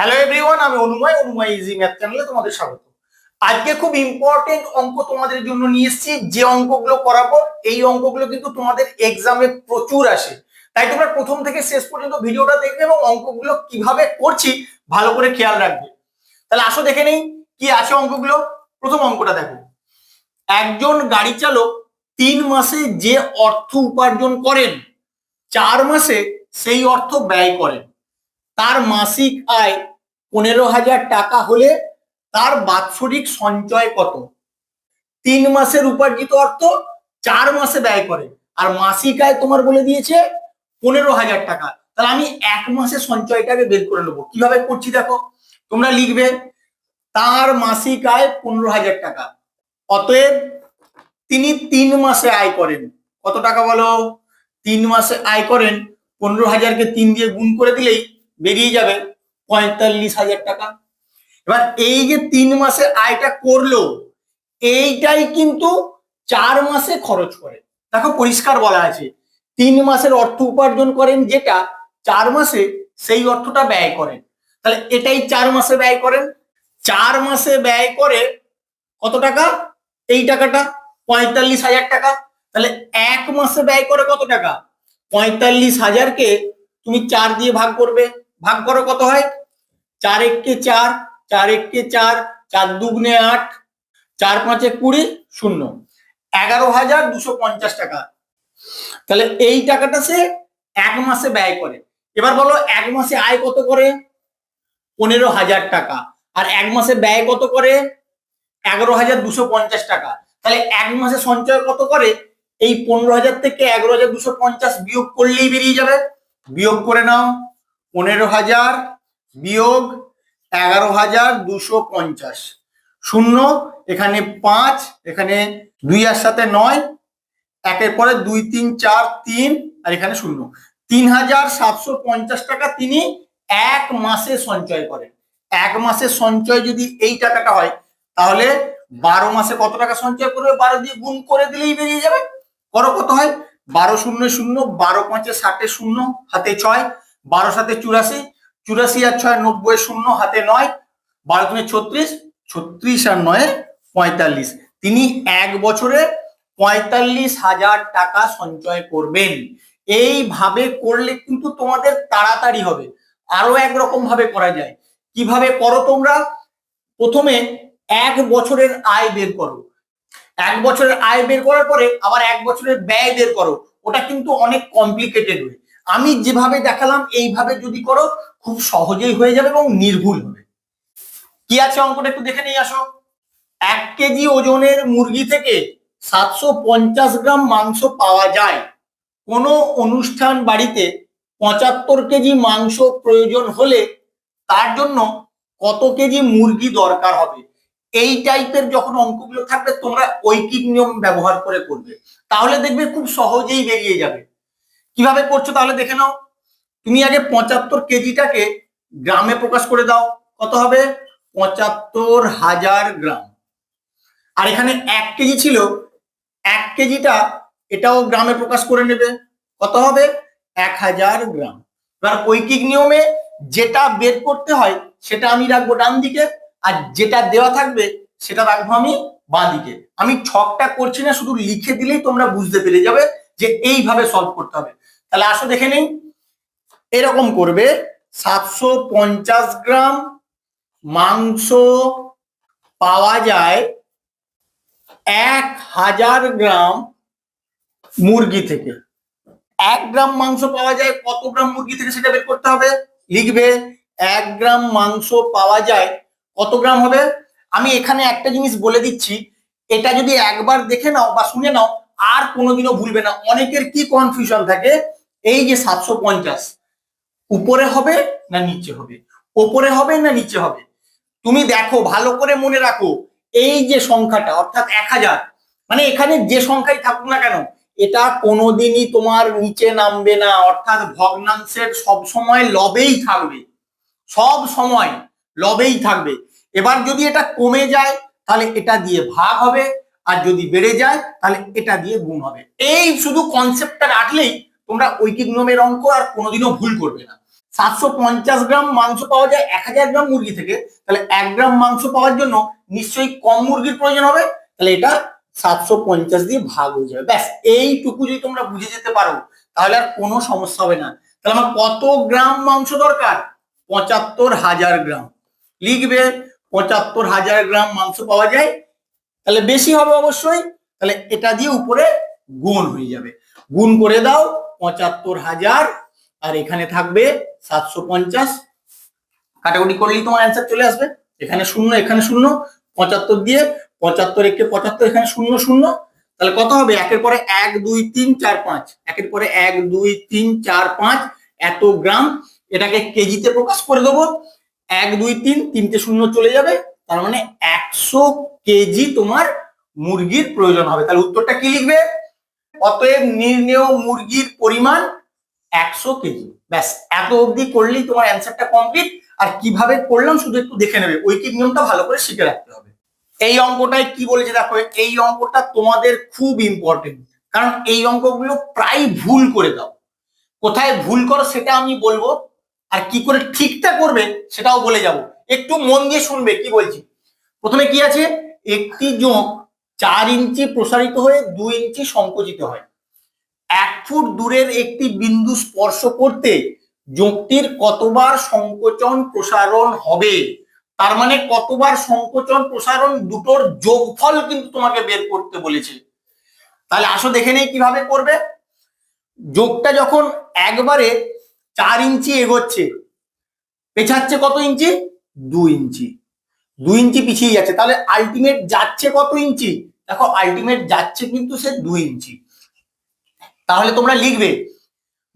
Hello everyone, আমি অনুময় easy math চ্যানেলে তোমাদের স্বাগত। আজকে খুব ইম্পর্টেন্ট অঙ্ক তোমাদের জন্য নিয়ে এসেছি। যে অঙ্কগুলো করাবো এই অঙ্কগুলো কিন্তু তোমাদের এক্সামে প্রচুর আসে, তাই তোমরা প্রথম থেকে শেষ পর্যন্ত ভিডিওটা দেখবে এবং অঙ্কগুলো কিভাবে করছি ভালো করে খেয়াল রাখবে। তাহলে আসো দেখে নেই কি আছে অঙ্কগুলো। প্রথম অঙ্কটা দেখো, একজন গাড়ি চালক 3 মাসে যে অর্থ উপার্জন করেন 4 মাসে সেই অর্থ ব্যয় করেন। তার মাসিক আয় 15,000 টাকা হলে তার বাৎসরিক সঞ্চয় কত? 3 মাসের উপার্জিত অর্থ 4 মাসে ব্যয় করে, আর মাসিক আয় তোমার বলে দিয়েছে 15,000 টাকা। তাহলে আমি 1 মাসে সঞ্চয়টাকে বের করে নেবো। কিভাবে করছি দেখো, তোমরা লিখবে তার মাসিক আয় 15,000 টাকা, অতএব তিনি 3 মাসে আয় করেন কত টাকা বলো? 3 মাসে আয় করেন 15,000কে 3 দিয়ে গুণ করে দিলেই বেরিয়ে যাবে 45,000 টাকা। এবার এই যে 3 মাসে আয়টা করলো এইটাই কিন্তু 4 মাসে খরচ করে। দেখো পরিষ্কার বলা আছে 3 মাসের অর্থ উপার্জন করেন যেটা 4 মাসে সেই অর্থটা ব্যয় করেন। তাহলে এটাই 4 মাসে ব্যয় করেন। 4 মাসে ব্যয় করে কত টাকা? এই টাকাটা 45,000 টাকা। তাহলে 1 মাসে ব্যয় করে কত টাকা? 45,000কে তুমি 4 দিয়ে ভাগ করবে। ভাগ করো কত হয়? 4 একে 4, 4 একে 4, 4 দুগুণে 8, 4 পাঁচে 20, 0, 11,250 টাকা। তাহলে এই টাকাটা সে 1 মাসে ব্যয় করে। এবার বলো 1 মাসে আয় কত করে? 15,000 টাকা, আর 1 মাসে ব্যয় কত করে? 11,250 টাকা। তাহলে 1 মাসে সঞ্চয় কত করে? এই 15,000 থেকে 11,250 বিয়োগ করলেই বেরিয়ে যাবে। বিয়োগ করে নাও, 15,000 বিয়োগ 11,250, 0, এখানে 5, এখানে 2 আর সাথে 9, একের পরে 2 3 4 3, আর এখানে 0, 3,750 টাকা তিনি 1 মাসে সঞ্চয় করেন। 1 মাসের সঞ্চয় যদি এই টাকাটা হয় তাহলে 12 মাসে কত টাকা সঞ্চয় করবে? 12 দিয়ে গুণ করে দিলেই বেরিয়ে যাবে। করো কত হয়? 12 0 0, 12 5 60, 0 হাতে 6, 12 7 84, 84 আর 6 90, 0 হাতে 9, 12 3 36, 36 আর 9 45। তিনি 1 বছরে 45,000 টাকা সঞ্চয় করবেন। এইভাবে করলে কিন্তু তোমাদের তাড়াতাড়ি হবে। আরো একরকম ভাবে করা যায়। কিভাবে করো তোমরা? প্রথমে 1 বছরের আয় বের করো। 1 বছরের আয় বের করার পরে আবার 1 বছরের ব্যয় বের করো। ওটা কিন্তু অনেক কমপ্লিকেটেড হয়। আমি যেভাবে দেখালাম এইভাবে যদি করো খুব সহজেই হয়ে যাবে এবং নির্ভুল হবে। কি আছে অঙ্কটা একটু দেখে নিয়ে আসো। 1 কেজি ওজনের মুরগি থেকে 750 গ্রাম মাংস পাওয়া যায়। কোনো অনুষ্ঠান বাড়িতে 75 কেজি মাংস প্রয়োজন হলে তার জন্য কত কেজি মুরগি দরকার হবে? এই টাইপের যখন অঙ্কগুলো থাকবে তোমরা ঐকিক নিয়ম ব্যবহার করে করবে, তাহলে দেখবে খুব সহজেই বেরিয়ে যাবে। কিভাবে করছো তাহলে দেখে নাও। তুমি আগে 75 কেজিটাকে গ্রামে প্রকাশ করে দাও। কত হবে? 75,000 গ্রাম। আর এখানে 1 কেজি ছিল, 1 কেজিটা এটাও গ্রামে প্রকাশ করে নেবে। কত হবে? 1,000 গ্রাম। এবার ঐকিক নিয়মে যেটা বের করতে হয় সেটা আমি রাখবো ডান দিকে, আর যেটা দেওয়া থাকবে সেটা রাখবো আমি বাঁ দিকে। আমি ছকটা করছি না, শুধু লিখে দিলেই তোমরা বুঝতে পেরে যাবে যে এইভাবে সলভ করতে হবে। তাহলে আসো দেখে নেই। এরকম করবে, 750 গ্রাম মাংস পাওয়া যায় 1,000 গ্রাম মুরগি থেকে। 1 গ্রাম মাংস পাওয়া যায় কত গ্রাম মুরগি থেকে সেটা বের করতে হবে। লিখবে 1 গ্রাম মাংস পাওয়া যায় কত গ্রাম হবে। আমি এখানে একটা জিনিস বলে দিচ্ছি, এটা যদি একবার দেখে নাও বা শুনে নাও আর কোনোদিনও ভুলবে না। অনেকের কি কনফিউশন থাকে, এই যে 750 উপরে হবে না নিচে হবে, উপরে হবে না নিচে হবে। তুমি দেখো ভালো করে মনে রাখো, এই যে সংখ্যাটা অর্থাৎ 1,000, মানে এখানে যে সংখ্যাই থাকুক না কেন এটা কোনোদিনই তোমার নিচে নামবে না, অর্থাৎ ভগ্নাংশের সব সময় লবেই থাকবে, সব সময় লবেই থাকবে। এবার যদি এটা কমে যায় তাহলে এটা দিয়ে ভাগ হবে, আর যদি বেড়ে যায় তাহলে এটা দিয়ে গুণ হবে। এই শুধু কনসেপ্টটা রাখলেই তোমরা ঐকিক নিয়মের অঙ্ক আর কোনোদিনও ভুল করবে না। 750 গ্রাম মাংস পাওয়া যায় 1000 গ্রাম মুরগি থেকে, তাহলে 1 গ্রাম মাংস পাওয়ার জন্য নিশ্চয়ই কম মুরগির প্রয়োজন হবে, তাহলে এটা 750 দিয়ে ভাগ হয়ে যাবে। ব্যাস এইটুকু যদি তোমরা বুঝে যেতে পারো তাহলে আর কোনো সমস্যা হবে না। তাহলে আমার কত গ্রাম মাংস দরকার? 75,000 গ্রাম। লিখবে 75,000 গ্রাম মাংস পাওয়া যায়, তাহলে বেশি হবে অবশ্যই, তাহলে এটা দিয়ে উপরে গুণ হয়ে যাবে। গুণ করে দাও 75,000 আর এখানে থাকবে 750, কাটাকুটি করলেই তোমার অ্যান্সার চলে আসবে। এখানে শূন্য এখানে শূন্য, 75 দিয়ে 75 একে 75, এখানে শূন্য শূন্য, তাহলে কত হবে? একের পরে 1 2 3 4 5, একের পরে 1 2 3 4 5 এত গ্রাম। এটাকে কেজিতে প্রকাশ করে দেবো, 1 2 3 তিনটে শূন্য চলে যাবে, তার মানে 100 কেজি তোমার মুরগির প্রয়োজন হবে। তাহলে উত্তরটা কি লিখবে? অতএব নির্ণেয় মুরগির পরিমাণ 100 কেজি। ব্যাস এত অবধি করলেই তোমার অ্যান্সারটা কমপ্লিট। আর কিভাবে করলাম শুধু একটু দেখে নেবে, ঐকিক নিয়মটা ভালো করে শিখে রাখতে হবে। এই অঙ্কটায় কি বলেছে দেখো, এই অঙ্কটা তোমাদের খুব ইম্পর্টেন্ট, কারণ এই অঙ্কগুলো প্রায় ভুল করে দাও। কোথায় ভুল করো সেটা আমি বলবো, আর কি করে ঠিকটা করবে সেটাও বলে যাব। একটু মন দিয়ে শুনবে কি বলছি। প্রথমে কি আছে? একটি জোঁক 4 ইঞ্চি প্রসারিত হয়ে 2 ইঞ্চি সংকুচিত হয়। 1 ফুট দূরের একটি বিন্দু স্পর্শ করতে জোঁকটির কতবার সংকোচন প্রসারণ হবে? তার মানে কতবার সংকোচন প্রসারণ দুটোর যোগফল কিন্তু তোমাকে বের করতে বলেছে। তাহলে আসো দেখে নেই কিভাবে করবে। যোগটা যখন একবারে 4 ইঞ্চি এগোচ্ছে, পেছাচ্ছে কত ইঞ্চি? 2 ইঞ্চি। 2 ইঞ্চি পিছিয়ে যাচ্ছে, তাহলে আলটিমেট যাচ্ছে কত ইঞ্চি? দেখো আলটিমেট যাচ্ছে কিন্তু সে 2 ইঞ্চি। তাহলে তোমরা লিখবে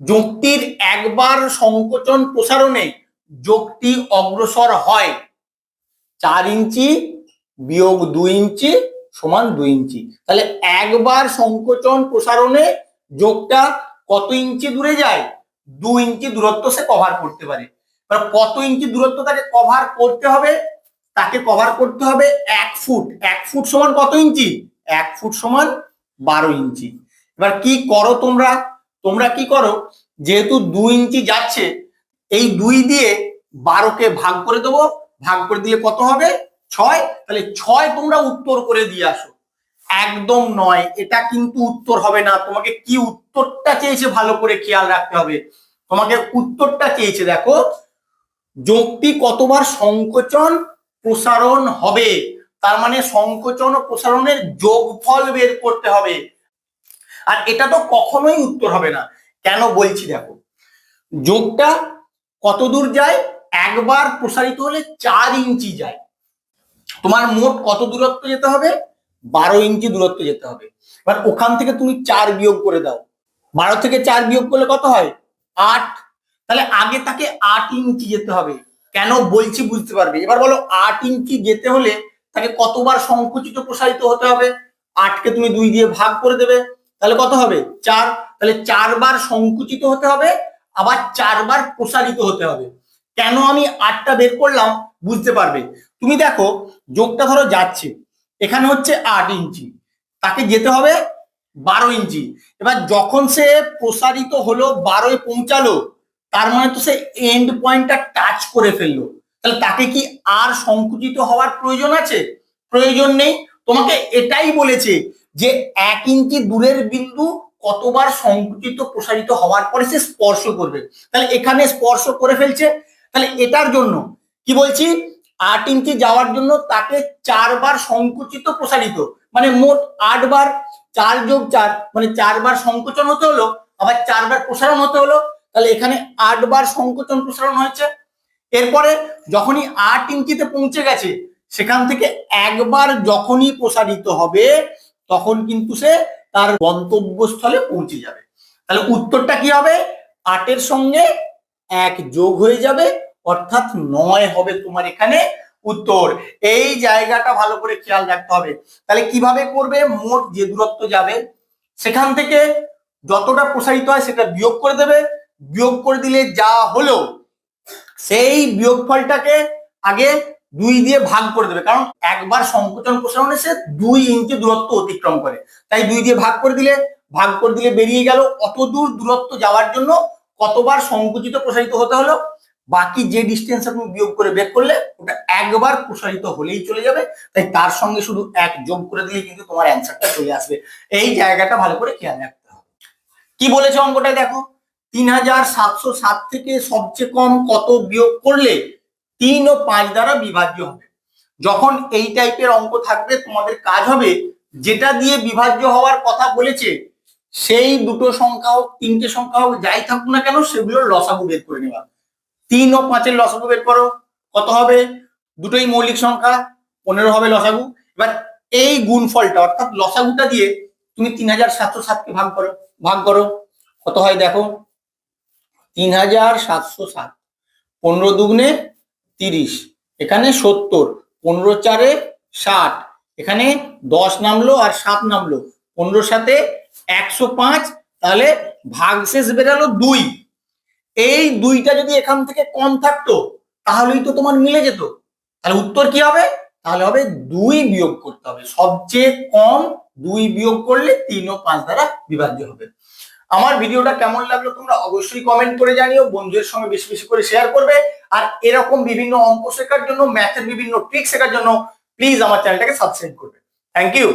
যোগটির একবার সংকোচন প্রসারণে যোগটি অগ্রসর হয় 4 ইঞ্চি বিয়োগ 2 ইঞ্চি সমান 2 ইঞ্চি। তাহলে একবার সংকোচন প্রসারণে যোগটা কত ইঞ্চি দূরে যায়? 2 ইঞ্চি দূরত্ব সে কভার করতে পারে। এবার কত ইঞ্চি দূরত্ব তাকে কভার করতে হবে? তাকে কভার করতে হবে 1 ফুট। 1 ফুট সমান কত ইঞ্চি? 1 ফুট সমান 12 ইঞ্চি। এবার কি করো তোমরা? তোমরা কি করো, যেহেতু 2 ইঞ্চি যাচ্ছে, এই 2 দিয়ে 12কে ভাগ করে দেবো, ভাগ করে দিলে কত হবে? 6। তাহলে 6 তোমরা উত্তর করে দিয়ে আসো। একদম নয়, এটা কিন্তু উত্তর হবে না। তোমাকে কি উত্তরটা চেয়েছে ভালো করে খেয়াল রাখতে হবে। তোমাকে উত্তরটা চেয়েছে দেখো, যোগটি কতবার সংকোচন প্রসারণ হবে, তার মানে সংকোচন ও প্রসারণের যোগফল বের করতে হবে। আর এটা তো কখনোই উত্তর হবে না। কেন বলছি দেখো, যোগটা কত দূর যায়? একবার প্রসারিত হলে 4 ইঞ্চি যায়। তোমার মোট কত দূরত্ব যেতে হবে? 12 ইঞ্চি দূরত্ব যেতে হবে। এবার ওখান থেকে তুমি 4 বিয়োগ করে দাও। 12 থেকে 4 বিয়োগ করলে কত হয়? 8। তাহলে আগে তাকে 8 ইঞ্চি যেতে হবে। কেন বলছি বুঝতে পারবে। এবার বলো 8 ইঞ্চি যেতে হলে তাকে কতবার সংকুচিত প্রসারিত হতে হবে? 8কে তুমি 2 দিয়ে ভাগ করে দেবে, তাহলে কত হবে? 4। তাহলে 4 বার সংকুচিত হতে হবে, আবার 4 বার প্রসারিত হতে হবে। কেন আমি 8টা বের করলাম বুঝতে পারবে। তুমি দেখো যোগটা ধরো যাচ্ছে, এখানে হচ্ছে 8 ইঞ্চি, তাকে যেতে হবে 12 ইঞ্চি। এবার যখন সে প্রসারিত হলো 12-এ পৌঁছালো, তার মানে তো সে এন্ড পয়েন্টটা টাচ করে ফেললো। তাহলে তাকে কি আর সংকুচিত হওয়ার প্রয়োজন আছে? প্রয়োজন নেই। তোমাকে এটাই বলেছে যে 1 ইঞ্চি দূরের বিন্দু কতবার সংকুচিত প্রসারিত হওয়ার পরে সে স্পর্শ করবে। তাহলে এখানে স্পর্শ করে ফেলছে, তাহলে এটার জন্য কি বলছি, 8 ইঞ্চি যাওয়ার জন্য তাকে 4 বার সংকুচিত প্রসারিত, মানে মোট 8 বার। 4 যোগ 4 মানে 4 বার সংকোচন হতে হলো, আবার 4 বার প্রসারণ হতে হলো। তাহলে এখানে 8 বার সংকোচন প্রসারণ হয়েছে। এরপরে যখনই 8 ইঞ্চিতে পৌঁছে গেছে, সেখান থেকে একবার যখনই প্রসারিত হবে তখন কিন্তু সে তার গন্তব্যস্থলে পৌঁছে যাবে। তাহলে উত্তরটা কি হবে? 8-এর সঙ্গে 1 যোগ হয়ে যাবে, অর্থাৎ 9 হবে তোমার এখানে উত্তর। এই জায়গাটা ভালো করে খেয়াল রাখতে হবে। তাহলে কিভাবে করবে? মোট যে দূরত্ব যাবে সেখান থেকে যতটা প্রসারিত হয় সেটা বিয়োগ করে দেবে। বিয়োগ করে দিলে যা হলো সেই বিয়োগফলটাকে আগে 2 দিয়ে ভাগ করে দেবে, কারণ একবার সংকোচন প্রসারণে সে 2 ইঞ্চি দূরত্ব অতিক্রম করে। তাই 2 দিয়ে ভাগ করে দিলে বেরিয়ে গেল অত দূর দূরত্ব যাওয়ার জন্য কতবার সংকুচিত প্রসারিত হতে হলো, বাকি যে ডিস্টেন্স তুমি বিয়োগ করে বের করলে ওটা একবার প্রসারিত হলেই চলে যাবে, তাই তার সঙ্গে শুধু 1 যোগ করে দিলেই কিন্তু তোমার অ্যান্সারটা চলে আসবে। এই জায়গাটা ভালো করে খেয়াল রাখতে হবে। কি বলেছে অঙ্কটায় দেখো, 3707 থেকে সবচেয়ে কম কত বিয়োগ করলে 3 ও 5 দ্বারা বিভাজ্য হবে। যখন এই টাইপের অঙ্ক থাকবে তোমাদের কাজ হবে যেটা দিয়ে বিভাজ্য হওয়ার কথা বলেছে সেই দুটো সংখ্যা হোক, 3টে সংখ্যা হোক, যাই থাকুক না কেন সেগুলোর লসাগু বের করে নেওয়া। 3 ও 5-এর লসাগু বের করো, কত হবে? দুটোই মৌলিক সংখ্যা, 15 হবে লসাগু। এবার এই গুণফলটা অর্থাৎ লসাগুটা দিয়ে তুমি 3707 কে ভাগ করো, কত হয় দেখো, 3707, 15 দুগুণে 30, এখানে 70, 15 চারে 60, এখানে 10 নামলো আর 7 নামলো, 15 সাথে 105, তাহলে ভাগশেষ বেরালো 2। এই 2টা যদি এখান থেকে কম থাকতো তাহলেই তো তোমার মিলে যেত। তাহলে উত্তর কি হবে? তাহলে হবে 2 বিয়োগ করতে হবে, সবচেয়ে কম 2 বিয়োগ করলে 3 ও 5 দ্বারা বিভাজ্য হবে। আমার ভিডিওটা কেমন লাগলো তোমরা অবশ্যই কমেন্ট করে জানিও, বন্ধুদের সঙ্গে বেশি বেশি করে শেয়ার করবে। আর এরকম বিভিন্ন অঙ্ক শেখার জন্য, ম্যাথের বিভিন্ন ট্রিক শেখার জন্য প্লিজ আমার চ্যানেলটাকে সাবস্ক্রাইব করবে। Thank you.